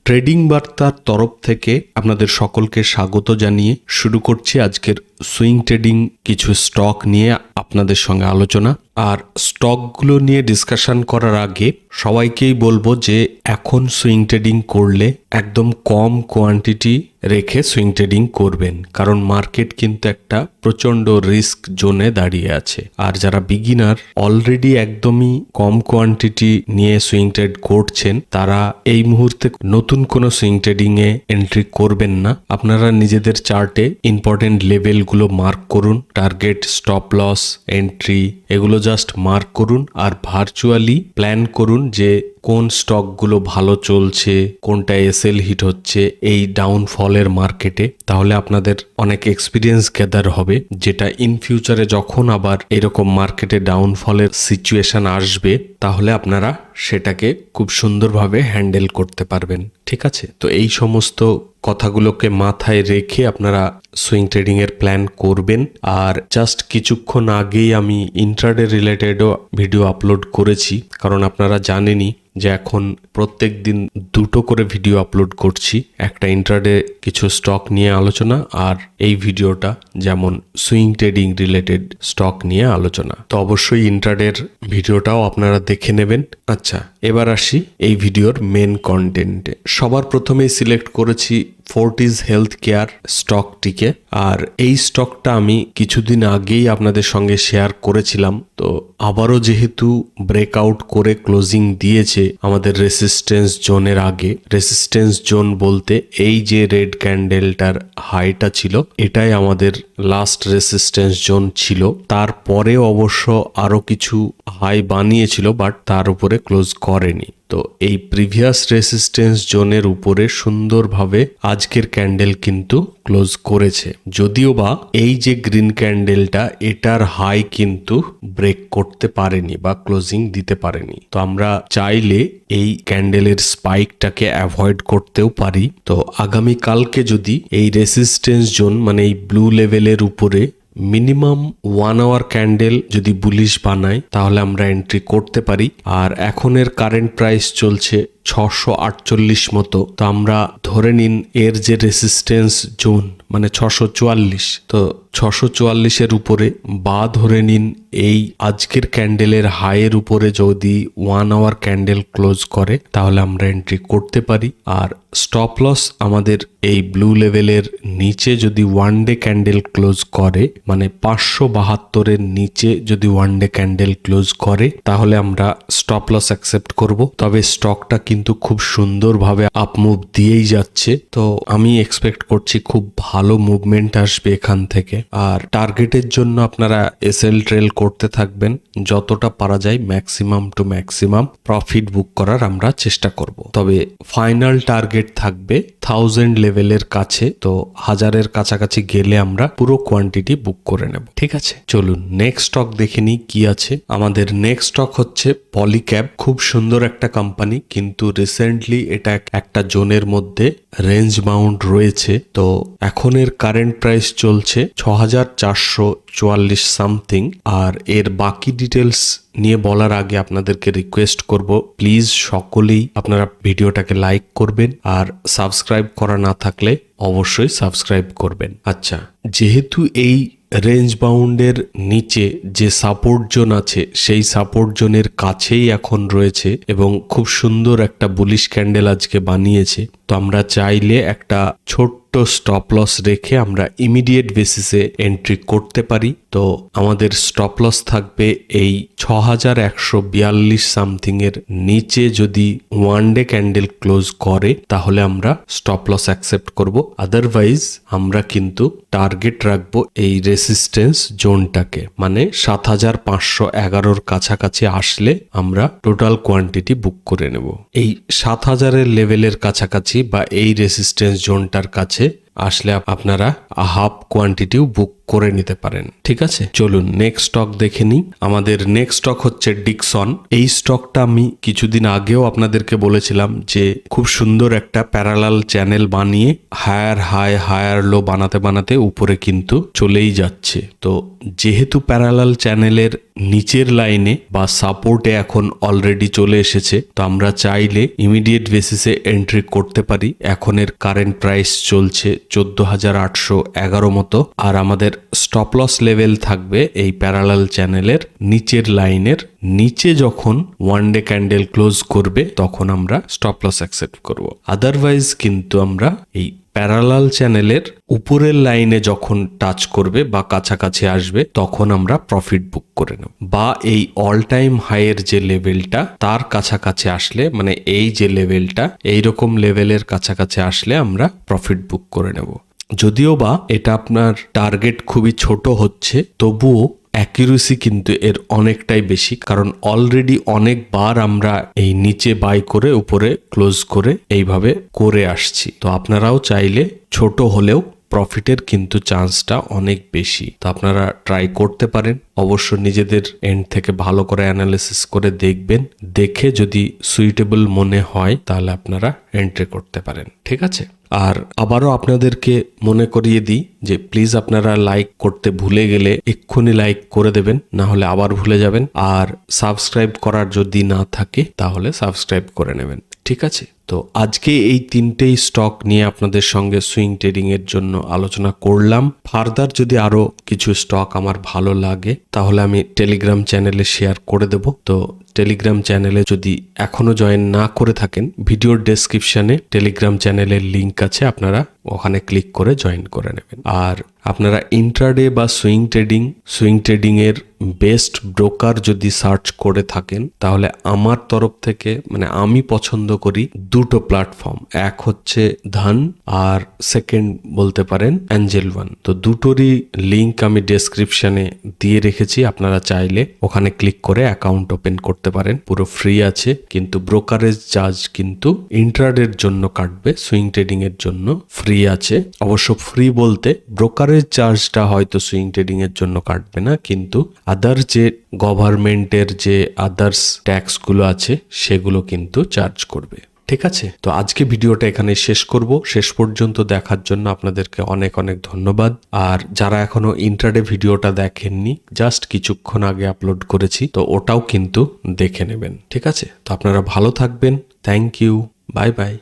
Trading বার্তার তরফ থেকে আপনাদের সকলকে স্বাগত জানিয়ে শুরু করছি আজকের সুইং ট্রেডিং কিছু স্টক নিয়ে আপনাদের সঙ্গে আলোচনা। আর স্টকগুলো নিয়ে ডিসকাশন করার আগে সবাইকেই বলবো যে এখন সুইং ট্রেডিং করলে একদম কম কোয়ান্টিটি রেখে সুইং ট্রেডিং করবেন, কারণ মার্কেট কিন্তু একটা প্রচণ্ড রিস্ক জোনে দাঁড়িয়ে আছে। আর যারা বিগিনার অলরেডি একদমই কম কোয়ান্টিটি নিয়ে সুইং ট্রেড করছেন, তারা এই মুহূর্তে নতুন কোনো সুইং ট্রেডিংয়ে এন্ট্রি করবেন না। আপনারা নিজেদের চার্টে ইম্পর্টেন্ট লেভেলগুলো মার্ক করুন, টার্গেট, স্টপ লস, এন্ট্রি এগুলো জাস্ট মার্ক করুন আর ভার্চুয়ালি প্ল্যান করুন যে কোন স্টকগুলো ভালো চলছে, কোনটা এসএল হিট হচ্ছে এই ডাউনফলের মার্কেটে। তাহলে আপনাদের অনেক এক্সপিরিয়েন্স গ্যাদার হবে, যেটা ইন ফিউচারে যখন আবার এরকম মার্কেটে ডাউনফলের সিচুয়েশন আসবে তাহলে আপনারা সেটাকে খুব সুন্দরভাবে হ্যান্ডেল করতে পারবেন। ঠিক আছে, তো এই সমস্ত কথাগুলোকে মাথায় রেখে আপনারা সুইং ট্রেডিং এর প্ল্যান করবেন। আর জাস্ট কিছুক্ষণ আগেই আমি ইন্ট্রাডে রিলেটেডও ভিডিও আপলোড করেছি, কারণ আপনারা জানেনই যে এখন প্রত্যেক দিন দুটো করে ভিডিও আপলোড করছি, একটা ইন্ট্রাডে কিছু স্টক নিয়ে আলোচনা আর এই ভিডিওটা যেমন সুইং ট্রেডিং রিলেটেড স্টক নিয়ে আলোচনা। তো অবশ্যই ইন্ট্রাডের ভিডিওটাও আপনারা দেখে নেবেন। আচ্ছা, এবার আসি এই ভিডিওর মেন কন্টেন্টে। সবার প্রথমেই সিলেক্ট করেছি ফোর্টিজ হেলথ কেয়ার স্টকটিকে। আর এই স্টকটা আমি কিছুদিন আগেই আপনাদের সঙ্গে শেয়ার করেছিলাম, তো আবারও যেহেতু ব্রেকআউট করে ক্লোজিং দিয়েছে আমাদের রেসিস্টেন্স জোনের আগে। রেসিস্টেন্স জোন বলতে এই যে রেড ক্যান্ডেলটার হাইটা ছিল, এটাই আমাদের লাস্ট রেসিস্টেন্স জোন ছিল। তারপরে অবশ্য আরো কিছু হাই বানিয়েছিল, বাট তার উপরে ক্লোজ করেনি। তো এই প্রিভিয়াস রেসিস্টেন্স জোনের উপরে সুন্দরভাবে আজকের ক্যান্ডেল কিন্তু ক্লোজ করেছে, যদিও বা এই যে গ্রিন ক্যান্ডেলটা এটার হাই কিন্তু ব্রেক করতে পারেনি বা ক্লোজিং দিতে পারেনি। তো আমরা চাইলে এই ক্যান্ডেলের স্পাইকটাকে অ্যাভয়েড করতেও পারি। তো আগামী কালকে যদি এই রেসিস্টেন্স জোন মানে এই ব্লু লেভেলের উপরে মিনিমাম 1 আওয়ার ক্যান্ডেল যদি বুলিশ বানায় তাহলে আমরা এন্ট্রি করতে পারি। আর এখনের কারেন্ট প্রাইস চলছে 648 মতো। তো আমরা ধরে নিন এর যে রেসিস্টেন্স জোন মানে 644, তো 644-এর উপরে বা ধরে নিন এই আজকের ক্যান্ডেলের হাইয়ের উপরে যদি 1 আওয়ার ক্যান্ডেল ক্লোজ করে তাহলে আমরা এন্ট্রি করতে পারি। আর স্টপ লস আমাদের এই ব্লু লেভেলের নিচে যদি ওয়ান ডে ক্যান্ডেল ক্লোজ করে, মানে 572-এর নিচে যদি ওয়ান ডে ক্যান্ডেল ক্লোজ করে তাহলে আমরা স্টপ লস অ্যাকসেপ্ট করব। তবে স্টকটা কিন্তু খুব সুন্দরভাবে আপ মুভ দিয়েই যাচ্ছে, তো আমি এক্সপেক্ট করছি খুব ভালো মুভমেন্ট আসবে এখান থেকে। আর টার্গেটের জন্য আপনারা এসএল ট্রেল করতে থাকবেন, যতটা পারা যায় maximum to maximum profit book করার আমরা চেষ্টা করব। তবে ফাইনাল টার্গেট থাকবে 1000 লেভেলের কাছে, তো 1000-এর কাছাকাছি গেলে আমরা পুরো কোয়ান্টিটি বুক করে নেব। ঠিক আছে, চলুন নেক্সট স্টক দেখে নিই কি আছে। আমাদের নেক্সট স্টক হচ্ছে পলিক্যাব। খুব সুন্দর একটা কোম্পানি, কিন্তু রিসেন্টলি এটা একটা জোনের মধ্যে রেঞ্জ বাউন্ড রয়েছে। তো এখনের কারেন্ট প্রাইস চলছে 6444 সামথিং। আর এর বাকি ডিটেলস নিয়ে বলার আগে আপনাদেরকে রিকোয়েস্ট করব, প্লিজ সকলেই আপনারা ভিডিওটাকে লাইক করবেন আর সাবস্ক্রাইব করা না থাকলে অবশ্যই সাবস্ক্রাইব করবেন। আচ্ছা, যেহেতু এই রেঞ্জ বাউন্ডের নিচে যে সাপোর্ট জোন আছে সেই সাপোর্ট জোনের কাছেই এখন রয়েছে এবং খুব সুন্দর একটা বুলিশ ক্যান্ডেল আজকে বানিয়েছে, তো আমরা চাইলে একটা ছোট্ট স্টপ লস রেখে আমরা ইমিডিয়েট বেসিসে এন্ট্রি করতে পারি। তো আমাদের স্টপ লস থাকবে এই 6142 সামথিং এর নিচে যদি ওয়ান ডে ক্যান্ডেল ক্লোজ করে তাহলে আমরা স্টপ লস অ্যাকসেপ্ট করব। আদারওয়াইজ আমরা কিন্তু টার্গেট রাখবো এই রেসিস্টেন্স জোনটাকে, মানে 7511-র কাছাকাছি আসলে আমরা টোটাল কোয়ান্টিটি বুক করে নেব। এই 7000-এর লেভেলের কাছাকাছি বা এই রেসিস্টেন্স জোনটার কাছে আসলে আপনারা হাফ কোয়ান্টিটিও বুক করে নিতে পারেন। ঠিক আছে, চলুন নেক্সট স্টক দেখে নিই। আমাদের নেক্সট স্টক হচ্ছে ডিকসন। এই স্টকটা আমি কিছুদিন আগেও আপনাদেরকে বলেছিলাম যে খুব সুন্দর একটা প্যারালাল চ্যানেল বানিয়ে হায়ার হাই হায়ার লো বানাতে বানাতে উপরে কিন্তু চলেই যাচ্ছে। তো যেহেতু প্যারালাল চ্যানেলের নিচের লাইনে বা সাপোর্টে এখন অলরেডি চলে এসেছে, তো আমরা চাইলে ইমিডিয়েট বেসিসে এন্ট্রি করতে পারি। এখনের কারেন্ট প্রাইস চলছে 14,811 মতো, আর আমাদের স্টপ লস লেভেল থাকবে এই প্যারালাল চ্যানেলের নিচের লাইনের নিচে। যখন ওয়ান ডে ক্যান্ডেল ক্লোজ করবে তখন আমরা স্টপ লস অ্যাকসেপ্ট করব। আদারওয়াইজ কিন্তু আমরা এই প্যারালাল চ্যানেলের উপরের লাইনে যখন টাচ করবে বা কাছাকাছি আসবে তখন আমরা প্রফিট বুক করে নেব, বা এই অল টাইম হাইয়ের যে লেভেলটা তার কাছাকাছি আসলে, মানে এই যে লেভেলটা এইরকম লেভেলের কাছাকাছি আসলে আমরা প্রফিট বুক করে নেব। যদিও বা এটা আপনার টার্গেট খুবই ছোট হচ্ছে, তবুও অ্যাকিউরেসি কিন্তু এর অনেকটাই বেশি, কারণ অলরেডি অনেকবার আমরা এই নিচে বাই করে উপরে ক্লোজ করে এইভাবে করে আসছি। তো আপনারাও চাইলে ছোট হলেও প্রফিটের কিন্তু চান্সটা অনেক বেশি। তো আপনারা ট্রাই করতে পারেন। অবশ্য নিজেদের এন্ড থেকে ভালো করে অ্যানালিসিস করে দেখবেন, দেখে যদি সুইটেবল মনে হয় তাহলে আপনারা এন্ট্রি করতে পারেন। ঠিক আছে, আর আবারও আপনাদেরকে মনে করিয়ে দিই যে প্লিজ আপনারা লাইক করতে ভুলে গেলে এক্ষুনি লাইক করে দেবেন, না হলে আবার ভুলে যাবেন। আর সাবস্ক্রাইব করার যদি না থাকে তাহলে সাবস্ক্রাইব করে নেবেন। ঠিক আছে, তো আজকে এই তিনটেই স্টক নিয়ে আপনাদের সঙ্গে সুইং ট্রেডিং এর জন্য আলোচনা করলাম। ফার্দার যদি আরো কিছু স্টক আমার ভালো লাগে তাহলে আমি টেলিগ্রাম চ্যানেলে শেয়ার করে দেব। তো টেলিগ্রাম চ্যানেলে যদি এখনো জয়েন না করে থাকেন, ভিডিওর ডেসক্রিপশনে টেলিগ্রাম চ্যানেলের লিংক আছে, আপনারা ওখানে ক্লিক করে জয়েন করে নেবেন। আর আপনারা ইন্ট্রাডে বা সুইং ট্রেডিং এর বেস্ট ব্রোকার যদি সার্চ করে থাকেন তাহলে আমার তরফ থেকে, মানে আমি পছন্দ করি দুটো প্ল্যাটফর্ম, এক হচ্ছে ধন আর সেকেন্ড বলতে পারেন অ্যাঞ্জেল ওয়ান। তো দুটোরই লিংক আমি ডেসক্রিপশনে দিয়ে রেখেছি, আপনারা চাইলে ওখানে ক্লিক করে অ্যাকাউন্ট ওপেন করতে পারেন। পুরো ফ্রি আছে, কিন্তু ব্রোকারেজ চার্জ কিন্তু ইন্ট্রাডের জন্য কাটবে, সুইং ট্রেডিং এর জন্য ফ্রি আছে। অবশ্য ফ্রি বলতে ব্রোকারেজ চার্জটা হয়তো সুইং ট্রেডিং এর জন্য কাটবে না, কিন্তু আদার যে গভর্নমেন্টের যে আদার্স ট্যাক্সগুলো আছে সেগুলো কিন্তু চার্জ করবে। ঠিক আছে, তো আজকে ভিডিওটা এখানে শেষ করব। শেষ পর্যন্ত দেখার জন্য আপনাদেরকে অনেক অনেক ধন্যবাদ। আর যারা এখনো ইন্ট্রাডে ভিডিওটা দেখেননি, জাস্ট কিছুক্ষণ আগে আপলোড করেছি, তো ওটাও কিন্তু দেখে নেবেন। ঠিক আছে, তো আপনারা ভালো থাকবেন। Thank you, bye by.